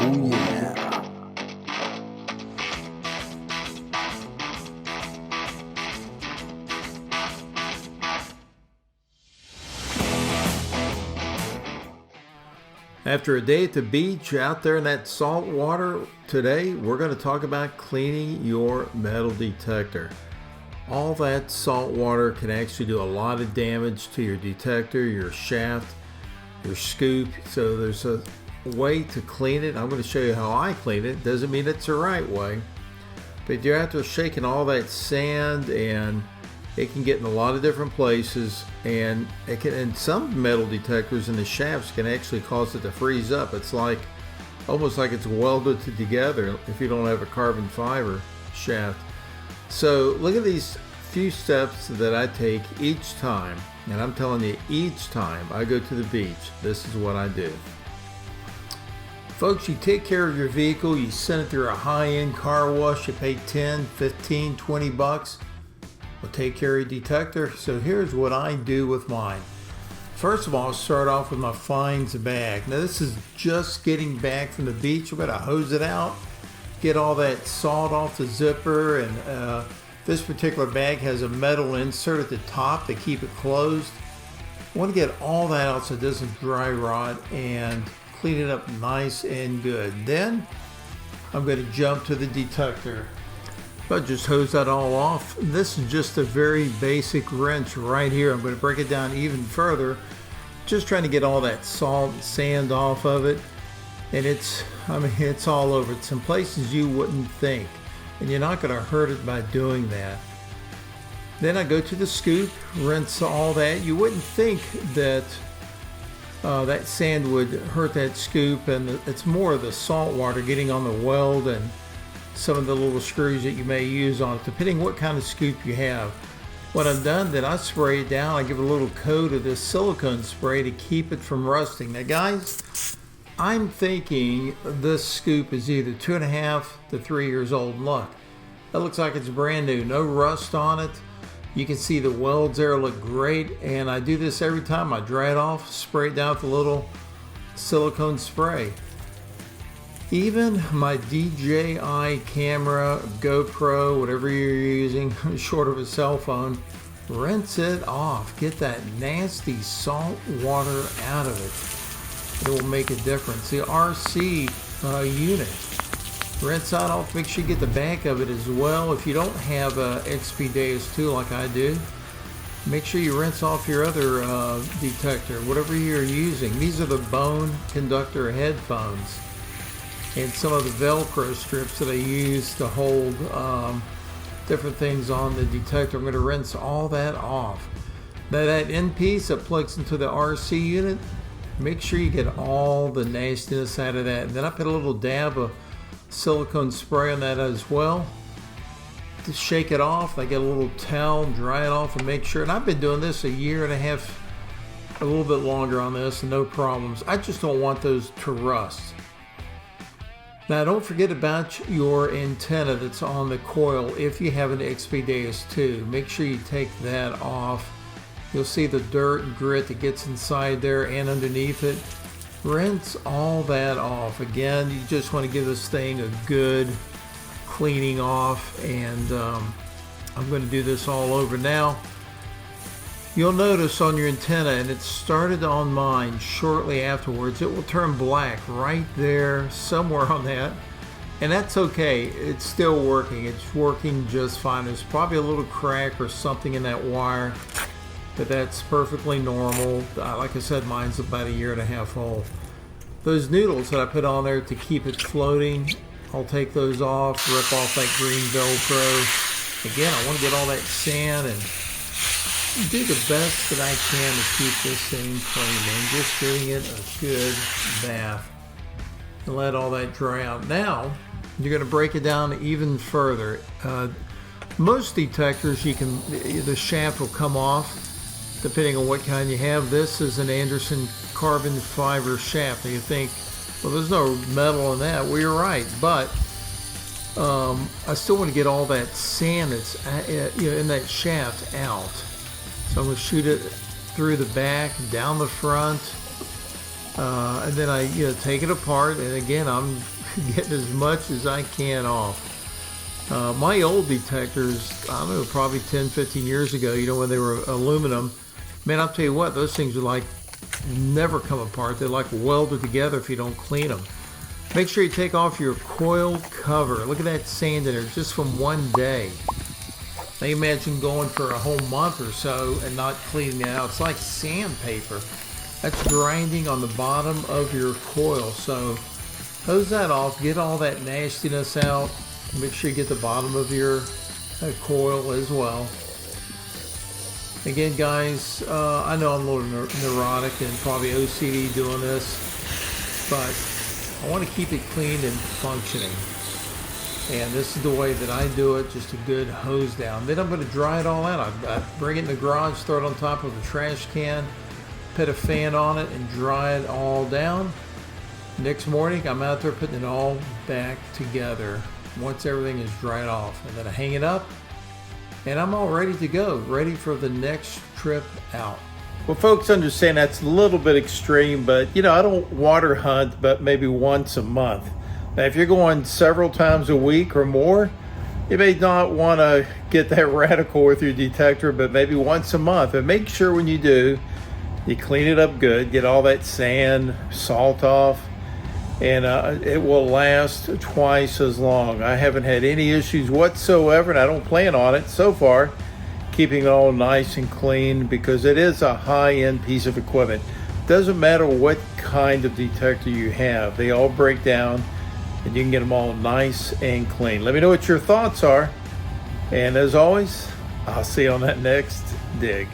Oh yeah. After a day at the beach out there in that salt water, today we're going to talk about cleaning your metal detector. All that salt water can actually do a lot of damage to your detector, your shaft, your scoop. So there's a way to clean it. I'm going to show you how I clean it. Doesn't mean it's the right way, but you're out there shaking all that sand, and it can get in a lot of different places, and it can, and some metal detectors in the shafts can actually cause it to freeze up. It's like almost like it's welded together if you don't have a carbon fiber shaft. So look at these few steps that I take each time, and I'm telling you, each time I go to the beach, this is what I do. Folks, you take care of your vehicle, you send it through a high-end car wash, you pay 10, 15, 20 bucks. We'll take care of your detector. So here's what I do with mine. First of all, I'll start off with my fines bag. Now this is just getting back from the beach. I'm going to hose it out, get all that salt off the zipper, and this particular bag has a metal insert at the top to keep it closed. I want to get all that out so it doesn't dry rot and clean it up nice and good. Then I'm going to jump to the detector. But just hose that all off. This is just a very basic rinse right here. I'm going to break it down even further, just trying to get all that salt and sand off of it. And it's all over. It's in places you wouldn't think, and you're not going to hurt it by doing that. Then I go to the scoop, rinse all that. You wouldn't think that that sand would hurt that scoop, and it's more of the salt water getting on the weld and some of the little screws that you may use on it, depending what kind of scoop you have. What I've done, then I spray it down. I give it a little coat of this silicone spray to keep it from rusting. Now guys, I'm thinking this scoop is either 2.5 to 3 years old. Look, that looks like it's brand new, no rust on it. You can see the welds there look great, and I do this every time. I dry it off, spray it down with a little silicone spray. Even my DJI camera, GoPro, whatever you're using, short of a cell phone, rinse it off. Get that nasty salt water out of it. It will make a difference. The RC unit, rinse that off. Make sure you get the back of it as well. If you don't have a XP-Deus 2 like I do, make sure you rinse off your other detector, whatever you're using. These are the bone conductor headphones, and some of the Velcro strips that I use to hold different things on the detector. I'm going to rinse all that off. Now that end piece that plugs into the RC unit, make sure you get all the nastiness out of that. And then I put a little dab of silicone spray on that as well. To shake it off, I get a little towel, dry it off, and make sure. And I've been doing this 1.5 years, a little bit longer on this, and no problems. I just don't want those to rust. Now don't forget about your antenna that's on the coil if you have an XP-Deus 2. Make sure you take that off. You'll see the dirt and grit that gets inside there and underneath it. Rinse all that off. Again, you just want to give this thing a good cleaning off, and I'm going to do this all over now. You'll notice on your antenna, and it started on mine shortly afterwards, it will turn black right there somewhere on that, and that's okay. It's still working. It's working just fine. There's probably a little crack or something in that wire, but that's perfectly normal. Like I said, mine's about 1.5 years old. Those noodles that I put on there to keep it floating, I'll take those off, rip off that green Velcro. Again, I want to get all that sand and do the best that I can to keep this thing clean, and just giving it a good bath and let all that dry out. Now you're going to break it down even further. Most detectors, the shaft will come off depending on what kind you have. This is an Anderson carbon fiber shaft. And you think, well, there's no metal in that. Well, you're right, but I still want to get all that sand that's in that shaft out. So I'm going to shoot it through the back, down the front, and then I take it apart. And again, I'm getting as much as I can off. My old detectors, I don't know, probably 10, 15 years ago, you know, when they were aluminum, man, I'll tell you what, those things are like never come apart. They're like welded together if you don't clean them. Make sure you take off your coil cover. Look at that sand in there just from one day. Now imagine going for a whole month or so and not cleaning it out. It's like sandpaper. That's grinding on the bottom of your coil. So hose that off, get all that nastiness out. Make sure you get the bottom of your coil as well. Again, guys, I know I'm a little neurotic and probably OCD doing this, but I want to keep it clean and functioning. And this is the way that I do it, just a good hose down. Then I'm going to dry it all out. I bring it in the garage, throw it on top of a trash can, put a fan on it, and dry it all down. Next morning, I'm out there putting it all back together once everything is dried off. And then I hang it up, and I'm all ready to go, ready for the next trip out. Well, folks understand that's a little bit extreme, but you know, I don't water hunt but maybe once a month. Now, if you're going several times a week or more, you may not want to get that radical with your detector, but maybe once a month. And make sure when you do, you clean it up good, get all that sand, salt off, and it will last twice as long. I haven't had any issues whatsoever, and I don't plan on it so far, keeping it all nice and clean, because it is a high-end piece of equipment. Doesn't matter what kind of detector you have, they all break down, and you can get them all nice and clean. Let me know what your thoughts are, and as always, I'll see you on that next dig.